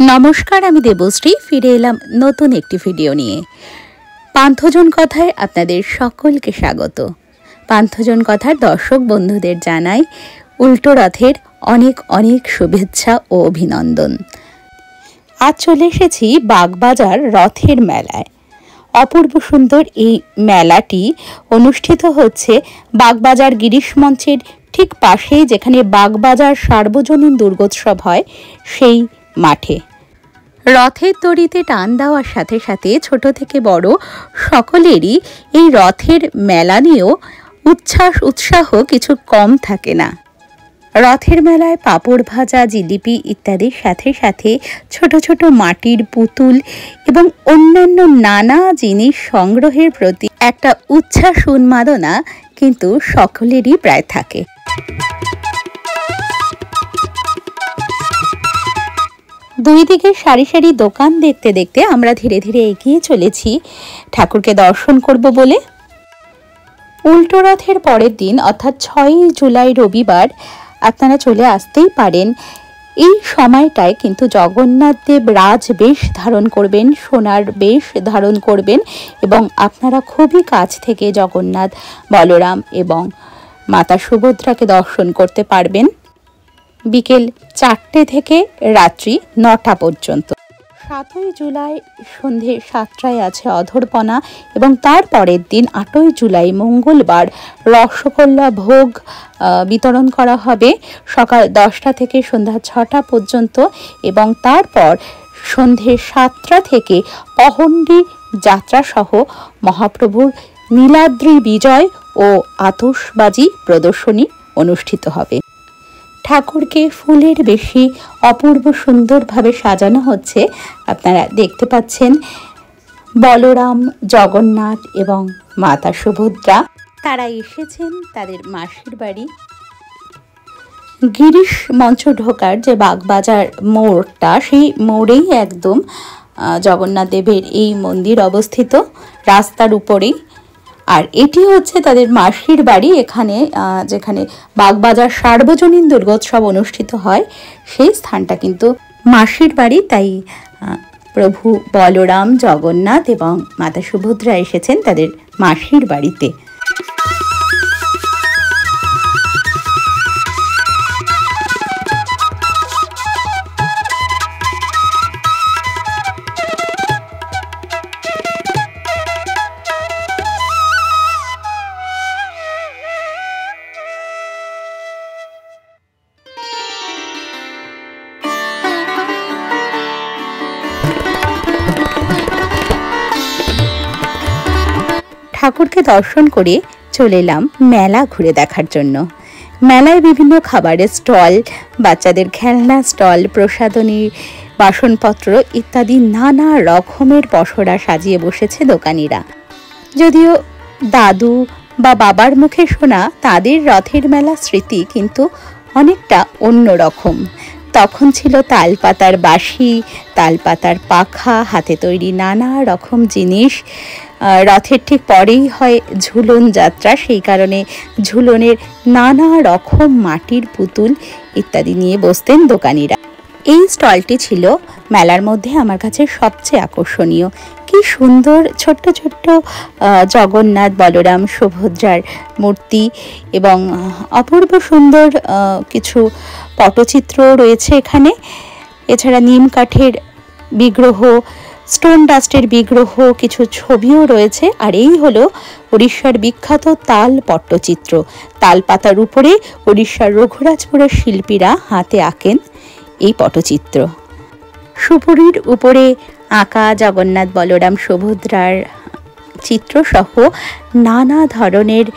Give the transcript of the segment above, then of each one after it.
নমস্কার, আমি দেবশ্রী ফিরে এলাম নতুন একটি ভিডিও নিয়ে। পান্থজন কথায় আপনাদের সকলকে স্বাগত। পান্থজন কথার দর্শক বন্ধুদের জানাই উল্টো রথের অনেক অনেক শুভেচ্ছা ও অভিনন্দন। আজ চলে এসেছি বাগবাজার রথের মেলায়। অপূর্ব সুন্দর এই মেলাটি অনুষ্ঠিত হচ্ছে বাগবাজার গিরিশ মঞ্চের ঠিক পাশেই, যেখানে বাগবাজার সার্বজনীন দুর্গোৎসব হয় সেই মাঠে। রথের দড়িতে টান দেওয়ার সাথে সাথে ছোট থেকে বড় সকলেরই এই রথের মেলা নিয়েও উৎসাহ কিছু কম থাকে না। রথের মেলায় পাঁপড় ভাজা, জিলিপি ইত্যাদির সাথে সাথে ছোট ছোট মাটির পুতুল এবং অন্যান্য নানা জিনিস সংগ্রহের প্রতি একটা উচ্ছ্বাস উন্মাদনা কিন্তু সকলেরই প্রায় থাকে। দুই দিকে সারি সারি দোকান দেখতে দেখতে আমরা ধীরে ধীরে এগিয়ে চলেছি ঠাকুরকে দর্শন করব বলে। উল্টো রথের পরের দিন অর্থাৎ 6 জুলাই রবিবার আপনারা চলে আসতেই পারেন। এই সময়টায় কিন্তু জগন্নাথ দেব রাজ বেশ ধারণ করবেন, সোনার বেশ ধারণ করবেন এবং আপনারা খুবই কাছ থেকে জগন্নাথ, বলরাম এবং মাতা সুভদ্রাকে দর্শন করতে পারবেন বিকেল 4টে থেকে রাত্রি 9টা পর্যন্ত। 7ই জুলাই সন্ধে 7টায় আছে অধরপনা এবং তার পরের দিন 8ই জুলাই মঙ্গলবার রসগোল্লা ভোগ বিতরণ করা হবে সকাল 10টা থেকে সন্ধ্যা 6টা পর্যন্ত এবং তারপর সন্ধে 7টা থেকে পহণ্ডি যাত্রা সহ মহাপ্রভুর নীলাদ্রি বিজয় ও আতশবাজি প্রদর্শনী অনুষ্ঠিত হবে। ঠাকুরকে ফুলের বেশি অপূর্ব সুন্দরভাবে সাজানো হচ্ছে। আপনারা দেখতে পাচ্ছেন বলরাম, জগন্নাথ এবং মাতা সুভদ্রা তারা এসেছেন তাদের মাসির বাড়ি। গিরিশ মঞ্চ ঢোকার যে বাগবাজার মোড়টা, সেই মোড়েই একদম জগন্নাথ দেবের এই মন্দির অবস্থিত, রাস্তার উপরেই। আর এটি হচ্ছে তাদের মাসির বাড়ি। এখানে যেখানে বাগবাজার সার্বজনীন দুর্গোৎসব অনুষ্ঠিত হয় সেই স্থানটা কিন্তু মাসির বাড়ি। তাই প্রভু বলরাম, জগন্নাথ এবং মাতা সুভদ্রা এসেছেন তাদের মাসির বাড়িতে। ঠাকুরকে দর্শন করে চলে এলাম মেলা ঘুরে দেখার জন্য। মেলায় বিভিন্ন খাবারের স্টল, বাচ্চাদের খেলনা স্টল, প্রসাধনী, বাসনপত্র ইত্যাদি নানা রকমের পসরা সাজিয়ে বসেছে দোকানিরা। যদিও দাদু বা বাবার মুখে শোনা তাদের রথের মেলা স্মৃতি কিন্তু অনেকটা অন্য রকম। তখন ছিল তালপাতার বাঁশি, তালপাতার পাখা, হাতে তৈরি নানা রকম জিনিস। রথের ঠিক পরেই হয় ঝুলন যাত্রা, সেই কারণে ঝুলনের নানা রকম মাটির পুতুল ইত্যাদি নিয়ে বসতেন দোকানিরা। এই স্টলটি ছিল মেলার মধ্যে আমার কাছে সবচেয়ে আকর্ষণীয়। কি সুন্দর ছোট্ট ছোট্ট জগন্নাথ, বলরাম, সুভদ্রার মূর্তি এবং অপূর্ব সুন্দর কিছু পটচিত্র রয়েছে এখানে। এছাড়া নিম কাঠের বিগ্রহ, স্টোন ডাস্টের বিগ্রহ, কিছু ছবিও রয়েছে। আর এই হলো উড়িষ্যার বিখ্যাত তাল পট্টচিত্র। তাল পাতার উপরে উড়িষ্যার রঘুরাজপুরের শিল্পীরা হাতে আঁকেন এই পটচিত্র। সুপুরির উপরে আঁকা জগন্নাথ, বলরাম, সুভদ্রার চিত্রসহ নানা ধরনের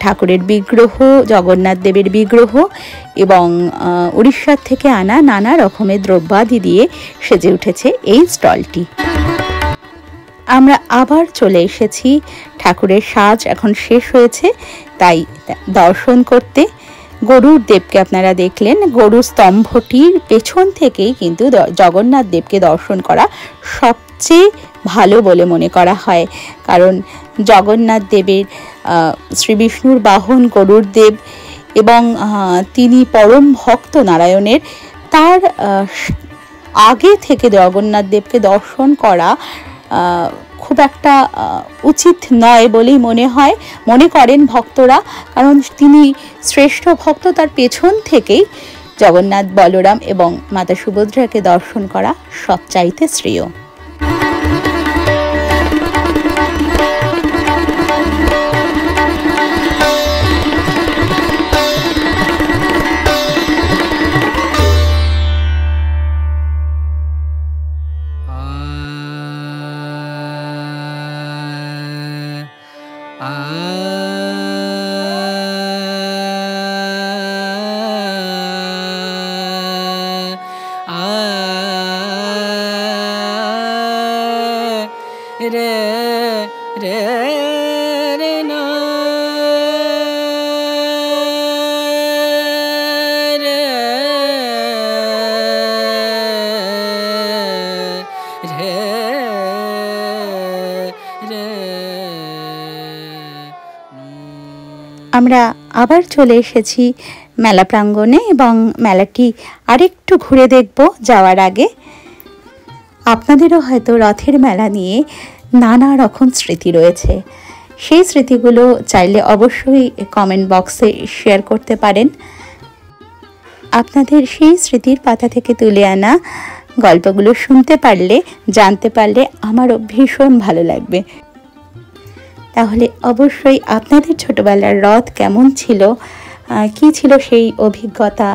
ঠাকুরের বিগ্রহ, জগন্নাথ দেবের বিগ্রহ এবং উড়িষ্যার থেকে আনা নানা রকমের দ্রব্যাদি দিয়ে সেজে উঠেছে এই স্টলটি। আমরা আবার চলে এসেছি, ঠাকুরের সাজ এখন শেষ হয়েছে তাই দর্শন করতে। গরুর দেবকে আপনারা দেখলেন। গরুর স্তম্ভটির পেছন থেকেই কিন্তু জগন্নাথ দেবকে দর্শন করা সবচেয়ে ভালো বলে মনে করা হয়, কারণ জগন্নাথ দেবের শ্রী বিষ্ণুর বাহন গরুর দেব এবং তিনি পরম ভক্ত নারায়ণের। তার আগে থেকে জগন্নাথ দেবকে দর্শন করা খুব একটা উচিত নয় বলেই মনে করেন ভক্তরা, কারণ তিনি শ্রেষ্ঠ ভক্ত। তার পেছন থেকেই জগন্নাথ, বলরাম এবং মাতা সুভদ্রাকে দর্শন করা সবচাইতে শ্রেয়। আমরা আবার চলে এসেছি মেলা প্রাঙ্গণে এবং মেলাটি আরেকটু ঘুরে দেখব যাওয়ার আগে। আপনাদেরও হয়তো রথের মেলা নিয়ে নানা রকম স্মৃতি রয়েছে, সেই স্মৃতিগুলো চাইলে অবশ্যই কমেন্ট বক্সে শেয়ার করতে পারেন। আপনাদের সেই স্মৃতির পাতা থেকে তুলে আনা গল্পগুলো শুনতে পারলে, জানতে পারলে আমারও ভীষণ ভালো লাগবে। তাহলে অবশ্যই আপনাদের ছোটবেলার রথ কেমন ছিল, কি ছিল সেই অভিজ্ঞতা,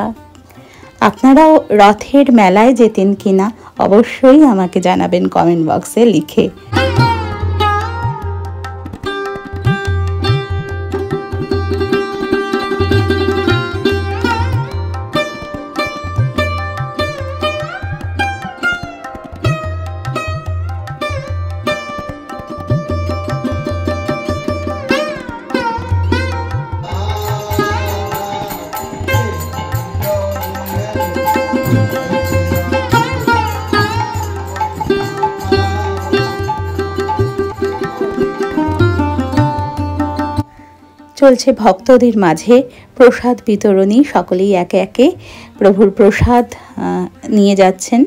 আপনারাও রথের মেলায় যেতেন কিনা অবশ্যই আমাকে জানাবেন কমেন্ট বক্সে লিখে। চলছে ভক্তদের মাঝে প্রসাদ বিতরণী, সকলেই একে একে প্রভুর প্রসাদ নিয়ে যাচ্ছেন।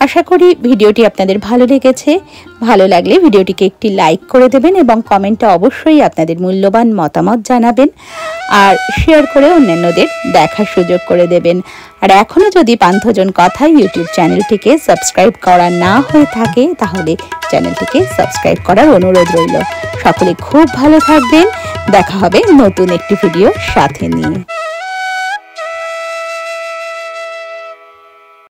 আশা করি ভিডিওটি আপনাদের ভালো লেগেছে। ভালো লাগলে ভিডিওটিকে একটি লাইক করে দেবেন এবং কমেন্টে অবশ্যই আপনাদের মূল্যবান মতামত জানাবেন, আর শেয়ার করে অন্যান্যদের দেখার সুযোগ করে দেবেন। আর এখনও যদি পান্থজন কথা ইউটিউব চ্যানেলটিকে সাবস্ক্রাইব করা না হয়ে থাকে তাহলে চ্যানেলটিকে সাবস্ক্রাইব করার অনুরোধ রইল। সকলে খুব ভালো থাকবেন, দেখা হবে নতুন একটি ভিডিও সাথে নিয়ে।